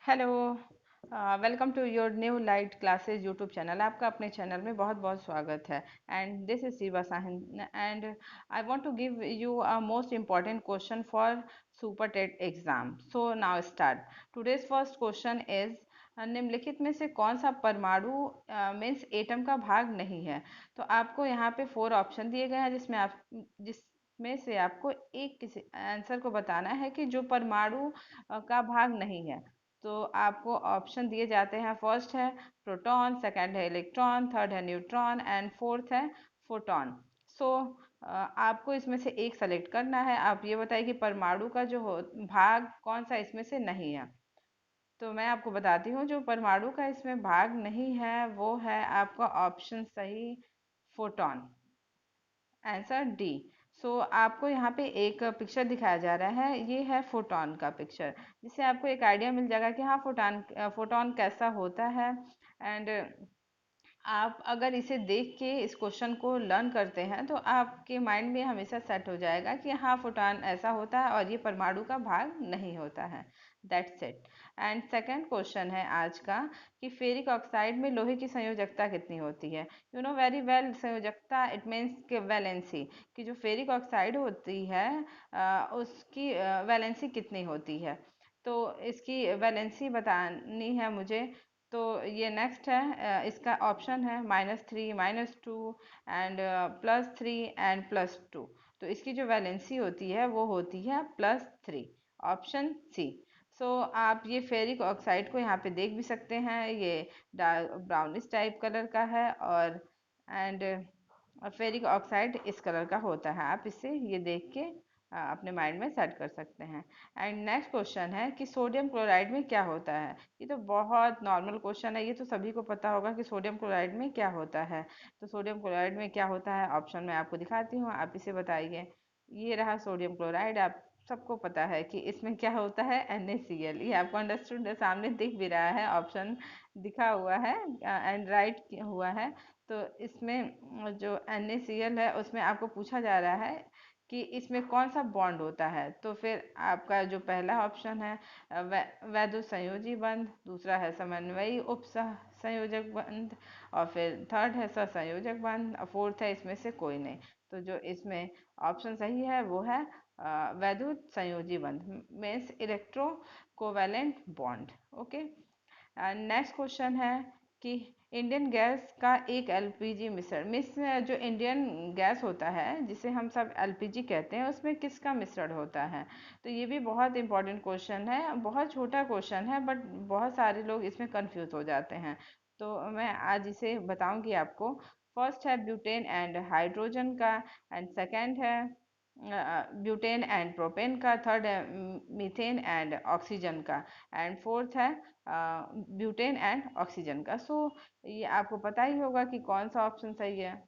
Hello. Welcome to your new light classes YouTube channel. आपका अपने channel में बहुत बहुत स्वागत है। And this is Shiva Sahin and I want to give you a most important question for super TET exam. So now start. Today's first question is निम्नलिखित में से कौन सा परमाणु मीन्स एटम का भाग नहीं है। तो आपको यहाँ पे 4 ऑप्शन दिए गए हैं जिसमें से आपको एक किसी आंसर को बताना है कि जो परमाणु का भाग नहीं है। तो आपको ऑप्शन दिए जाते हैं। फर्स्ट है प्रोटॉन, सेकंड है इलेक्ट्रॉन, थर्ड है न्यूट्रॉन एंड फोर्थ है फोटॉन। सो आपको इसमें से एक सेलेक्ट करना है। आप ये बताइए कि परमाणु का जो भाग कौन सा इसमें से नहीं है। तो मैं आपको बताती हूँ, जो परमाणु का इसमें भाग नहीं है वो है आपका ऑप्शन सही, फोटॉन। Answer D. सो आपको यहाँ पे एक पिक्चर दिखाया जा रहा है, ये है फोटॉन का पिक्चर, जिससे आपको एक आइडिया मिल जाएगा कि हाँ फोटॉन फोटॉन कैसा होता है। एंड आप अगर इसे देख के इस क्वेश्चन को लर्न करते हैं तो आपके माइंड में हमेशा सेट हो जाएगा कि हाँ फोटॉन ऐसा होता है और ये परमाणु का भाग नहीं होता है। That's it. And second question है आज का कि फेरिक ऑक्साइड में लोहे की संयोजकता कितनी होती है। यू नो वेरी वेल, संयोजकता इट मीन्स वैलेंसी, कि जो फेरिक ऑक्साइड होती है उसकी वैलेंसी कितनी होती है। तो इसकी वैलेंसी बतानी है मुझे। तो ये नेक्स्ट है, इसका ऑप्शन है -3, -2 एंड +3 एंड +2। तो इसकी जो वैलेंसी होती है वो होती है +3, ऑप्शन सी। सो आप ये फेरिक ऑक्साइड को यहाँ पे देख भी सकते हैं, ये डार्क ब्राउनिश टाइप कलर का है। और एंड फेरिक ऑक्साइड इस कलर का होता है। आप इससे ये देख के अपने माइंड में सेट कर सकते हैं। एंड नेक्स्ट क्वेश्चन है कि सोडियम क्लोराइड में क्या होता है। ये तो बहुत नॉर्मल क्वेश्चन है, ये तो सभी को पता होगा कि सोडियम क्लोराइड में क्या होता है। तो सोडियम क्लोराइड में क्या होता है, ऑप्शन मैं आपको दिखाती हूँ, आप इसे बताइए। ये रहा सोडियम क्लोराइड। आप सबको पता है कि इसमें क्या होता है, NaCl। ये आपको अंडरस्टूड सामने दिख भी रहा है, ऑप्शन दिखा हुआ है एंड राइट हुआ है। तो इसमें जो NaCl है उसमें आपको पूछा जा रहा है कि इसमें कौन सा बॉन्ड होता है। तो फिर आपका जो पहला ऑप्शन है वैद्युत संयोजी बंध, दूसरा है समन्वयी उप संयोजक बंध, और फिर थर्ड है सहसंयोजक बंध, और फोर्थ है इसमें से कोई नहीं। तो जो इसमें ऑप्शन सही है वो है वैद्युत संयोजी बंध, means electro covalent bond. Okay. Next question है कि इंडियन गैस का एक एलपीजी मिश्रण मिस जो इंडियन गैस होता है जिसे हम सब एलपीजी कहते हैं, उसमें किसका मिश्रण होता है। तो ये भी बहुत इंपॉर्टेंट क्वेश्चन है, बहुत छोटा क्वेश्चन है बट बहुत सारे लोग इसमें कंफ्यूज हो जाते हैं। तो मैं आज इसे बताऊंगी आपको। फर्स्ट है ब्यूटेन एंड हाइड्रोजन का, एंड सेकंड है ब्यूटेन एंड प्रोपेन का, थर्ड है मीथेन एंड ऑक्सीजन का, एंड फोर्थ है ब्यूटेन एंड ऑक्सीजन का। सो ये आपको पता ही होगा कि कौन सा ऑप्शन सही है।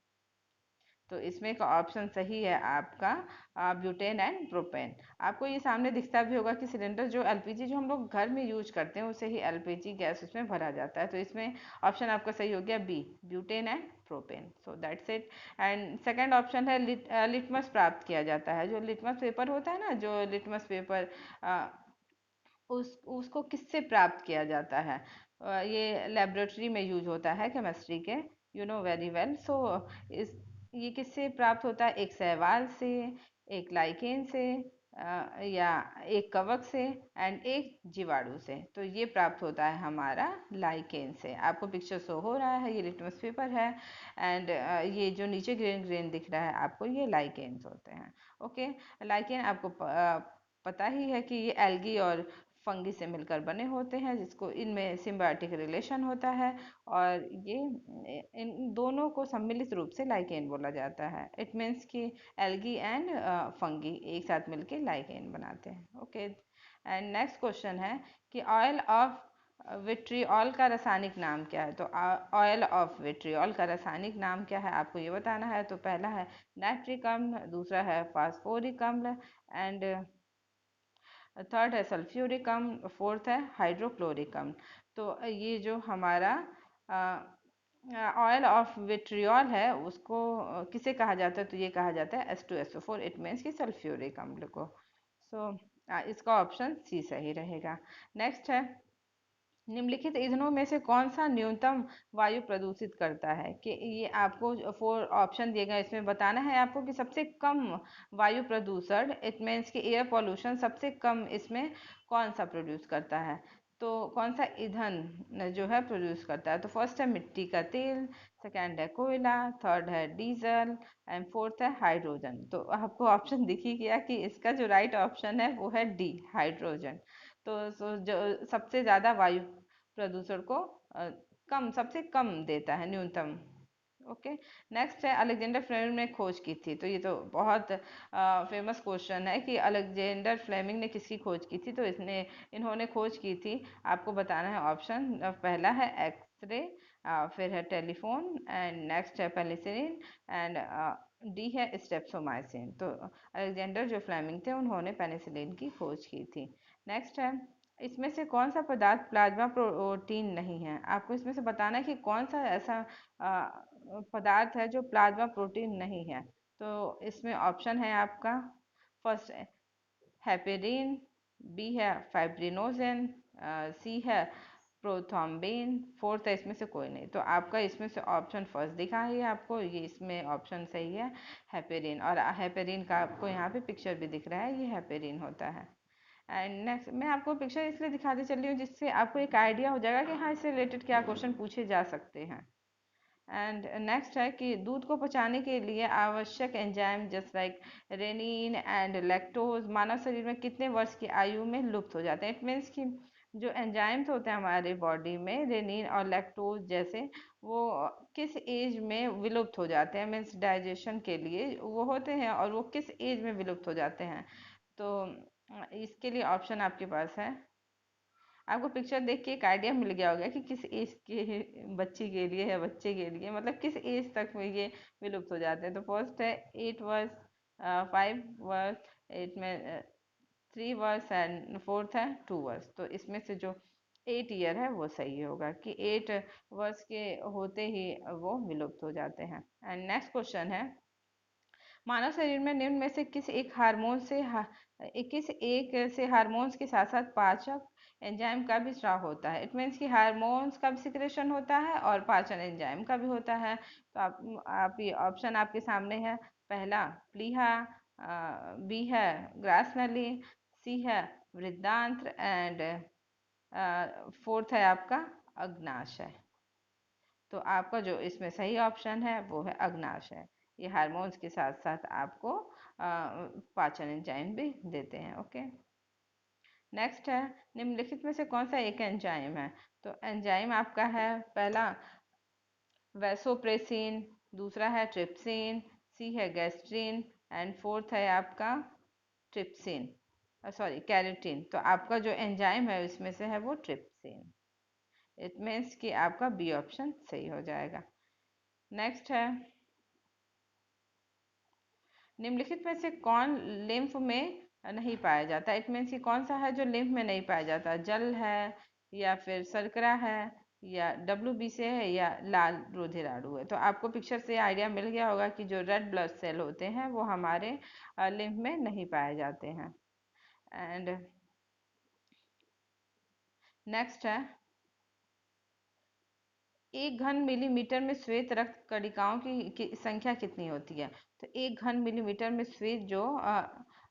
तो इसमें का ऑप्शन सही है आपका ब्यूटेन एंड प्रोपेन। आपको ये सामने दिखता भी होगा कि सिलेंडर जो एलपीजी जो हम लोग घर में यूज करते हैं उसे ही एलपीजी गैस उसमें भरा जाता है। तो इसमें ऑप्शन आपका सही हो गया B, butane and propane. So that's it. And second option है लिटमस प्राप्त किया जाता है। जो लिटमस पेपर होता है ना, जो लिटमस पेपर उसको किससे प्राप्त किया जाता है। ये लेबोरेटरी में यूज होता है केमिस्ट्री के, यू नो वेरी वेल। सो इस ये किससे प्राप्त होता है, एक शैवाल से, एक लाइकेन से, या एक कवक से एंड एक जीवाणु से। तो ये प्राप्त होता है हमारा लाइकेन से। आपको पिक्चर शो हो रहा है, ये लिटमस पेपर है। एंड ये जो नीचे ग्रीन ग्रीन दिख रहा है आपको, ये लाइकेन्स होते हैं। ओके। लाइकेन आपको पता ही है कि ये एल्गी और फंगी से मिलकर बने होते हैं, जिसको इनमें सिम्बायोटिक रिलेशन होता है। और ये इन दोनों को सम्मिलित रूप से लाइकेन बोला जाता है। इट मीन्स कि एल्गी एंड फंगी एक साथ मिलके लाइकेन बनाते हैं। ओके। एंड नेक्स्ट क्वेश्चन है कि ऑयल ऑफ विट्रियोल का रासायनिक नाम क्या है। तो ऑयल ऑफ विट्रियोल का रासायनिक नाम क्या है, आपको ये बताना है। तो पहला है नाइट्रिक अम्ल, दूसरा है फास्फोरिक अम्ल, एंड थर्ड है सल्फ्यूरिक अम्ल, फोर्थ है हाइड्रोक्लोरिक अम्ल। तो ये जो हमारा ऑयल ऑफ विट्रियोल है उसको किसे कहा जाता है, तो ये कहा जाता है H2SO4। इट मीन्स कि सल्फ्यूरिक अम्ल को। सो इसका ऑप्शन सी सही रहेगा। नेक्स्ट है निम्नलिखित ईंधनों में से कौन सा न्यूनतम वायु प्रदूषित करता है? कि ये आपको फोर ऑप्शन दिए गए, इसमें बताना है आपको कि सबसे कम वायु प्रदूषण, इट मीन्स कि एयर पॉल्यूशन सबसे कम इसमें कौन सा प्रोड्यूस करता है। तो कौन सा ईंधन जो है प्रोड्यूस करता है? तो फर्स्ट है मिट्टी का तेल, सेकंड है कोयला, थर्ड है डीजल एंड फोर्थ है हाइड्रोजन। तो आपको ऑप्शन दिख ही गया कि इसका जो राइट ऑप्शन है वो है डी, हाइड्रोजन। तो जो सबसे ज्यादा वायु प्रदूषण को सबसे कम देता है, न्यूनतम। ओके। नेक्स्ट है अलेक्जेंडर फ्लेमिंग ने खोज की थी। तो ये तो बहुत फेमस क्वेश्चन है कि अलेक्जेंडर फ्लेमिंग ने किसकी खोज की थी? तो इसने इन्होंने खोज की थी, आपको बताना है ऑप्शन। पहला है एक्सरे, फिर है टेलीफोन, एंड नेक्स्ट है पेनिसिलिन, एंड डी है स्टेप्सोमाइसिन। तो अलेक्जेंडर जो फ्लेमिंग थे उन्होंने पेनिसिलिन की खोज की थी। नेक्स्ट है इसमें से कौन सा पदार्थ प्लाज्मा प्रोटीन नहीं है? आपको इसमें से बताना है कि कौन सा ऐसा पदार्थ है जो प्लाज्मा प्रोटीन नहीं है। तो इसमें ऑप्शन है आपका, फर्स्ट है हेपेरिन, बी है फाइब्रिनोजेन, सी है प्रोथ्रोम्बिन, फोर्थ है इसमें से कोई नहीं। तो आपका इसमें से ऑप्शन फर्स्ट दिखा है आपको, ये इसमें ऑप्शन सही है, हेपेरिन। और हेपेरिन का आपको यहाँ पे पिक्चर भी दिख रहा है, ये हेपेरिन होता है। एंड नेक्स्ट मैं आपको पिक्चर इसलिए दिखाती चल रही हूँ जिससे आपको एक आइडिया हो जाएगा कि हाँ इससे रिलेटेड क्या क्वेश्चन पूछे जा सकते हैं। एंड नेक्स्ट है कि दूध को पचाने के लिए आवश्यक enzyme just like rennin and lactose मानव शरीर में कितने वर्ष की आयु में लुप्त हो जाते हैं? इट मीन्स कि जो एंजाइम्स होते हैं हमारे बॉडी में, रेनिन और लैक्टोज जैसे, वो किस एज में विलुप्त हो जाते हैं? मीन्स डाइजेशन के लिए वो होते हैं, और वो किस एज में विलुप्त हो जाते हैं? तो इसके लिए ऑप्शन आपके पास है। आपको पिक्चर देख के एक आइडिया मिल गया होगा कि किस एज के बच्ची के लिए या बच्चे के लिए, मतलब किस एज तक में ये विलुप्त हो जाते हैं। तो फर्स्ट है 8 वर्ष, 5 वर्ष, एट में 3 वर्ष, एंड फोर्थ है 2 वर्ष। तो इसमें से जो 8 ईयर है वो सही होगा कि 8 वर्ष के होते ही वो विलुप्त हो जाते हैं। एंड नेक्स्ट क्वेश्चन है, मानव शरीर में निम्न में से किस एक से हार्मोन्स के साथ साथ पाचक एंजाइम का भी स्राव होता है? इट मीन्स कि हार्मोन्स का भी सिक्रेशन होता है और पाचन एंजाइम का भी होता है। तो आप ये ऑप्शन आपके सामने है। पहला प्लीहा, बी है ग्रासनली, सी है वृद्धांत्र, एंड फोर्थ है आपका अग्नाशय। तो आपका जो इसमें सही ऑप्शन है वो है अग्नाशय। ये हार्मोन्स के साथ साथ आपको पाचन एंजाइम भी देते हैं। ओके। नेक्स्ट है निम्नलिखित में से कौन सा एक एंजाइम है? तो एंजाइम आपका है, पहला वैसोप्रेसिन, दूसरा है ट्रिप्सिन, सी है गैस्ट्रिन, एंड फोर्थ है आपका ट्रिप्सिन, सॉरी कैरेटिन। तो आपका जो एंजाइम है इसमें से है वो ट्रिप्सिन। इट मीन्स कि आपका बी ऑप्शन सही हो जाएगा। नेक्स्ट है निम्नलिखित में से कौन लिम्फ में नहीं पाया जाता? इट मीन्स कि कौन सा है जो लिम्फ में नहीं पाया जाता? जल है, या फिर शर्करा है, या WBC है, या लाल रुधिराणु है? तो आपको पिक्चर से आइडिया मिल गया होगा कि जो रेड ब्लड सेल होते हैं वो हमारे लिम्फ में नहीं पाए जाते हैं। एंड नेक्स्ट है, 1 घन मिलीमीटर में श्वेत रक्त कणिकाओं की संख्या कितनी होती है? तो 1 घन मिलीमीटर में श्वेत जो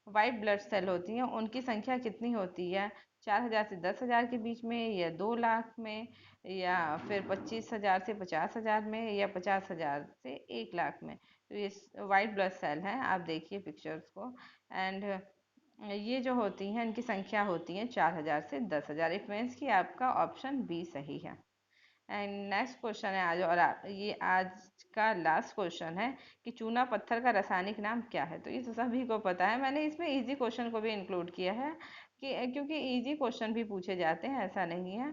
वाइट ब्लड सेल होती हैं उनकी संख्या कितनी होती है? 4,000 से 10,000 के बीच में, या 2 लाख में, या फिर 25,000 से 50,000 में, या 50,000 से 1 लाख में? तो ये वाइट ब्लड सेल हैं, आप देखिए पिक्चर्स को। एंड ये जो होती हैं इनकी संख्या होती है 4,000 से 10,000। इट मीन्स कि आपका ऑप्शन बी सही है। एंड नेक्स्ट क्वेश्चन है आज, और ये आज का लास्ट क्वेश्चन है कि चूना पत्थर का रासायनिक नाम क्या है? तो ये तो सभी को पता है, मैंने इसमें इजी क्वेश्चन को भी इंक्लूड किया है कि क्योंकि इजी क्वेश्चन भी पूछे जाते हैं, ऐसा नहीं है।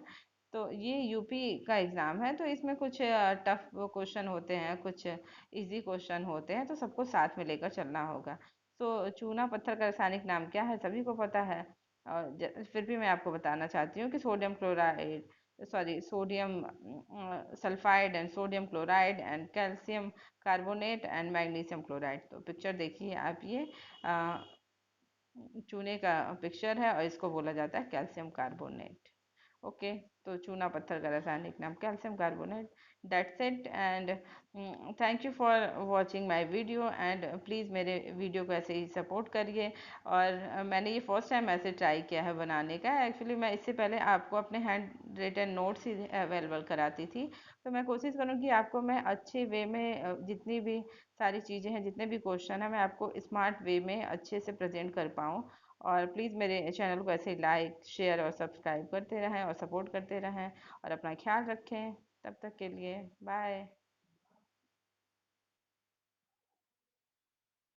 तो ये यूपी का एग्जाम है, तो इसमें कुछ टफ क्वेश्चन होते हैं, कुछ इजी क्वेश्चन होते हैं, तो सबको साथ में लेकर चलना होगा। तो चूना पत्थर का रासायनिक नाम क्या है? सभी को पता है, और फिर भी मैं आपको बताना चाहती हूँ कि sodium chloride, sorry sodium sulphide, and sodium chloride, and calcium carbonate, and magnesium chloride. तो पिक्चर देखिए आप, ये चूने का पिक्चर है और इसको बोला जाता है कैल्शियम कार्बोनेट। ओके, तो चूना पत्थर का रासायनिक नाम calcium carbonate. That's it, and thank you for watching my video, and please मेरे वीडियो को ऐसे ही सपोर्ट करिए। और मैंने ये फर्स्ट टाइम ऐसे ट्राई किया है बनाने का। एक्चुअली मैं इससे पहले आपको अपने हैंड रिटन नोट्स ही अवेलेबल कराती थी। तो मैं कोशिश करूँगी आपको मैं अच्छे वे में जितनी भी सारी चीज़ें हैं, जितने भी क्वेश्चन हैं, मैं आपको स्मार्ट वे में अच्छे से प्रेजेंट कर पाऊँ। और प्लीज़ मेरे चैनल को ऐसे लाइक शेयर और सब्सक्राइब करते रहें और सपोर्ट करते रहें, और अपना ख्याल रखें। तब तक के लिए बाय।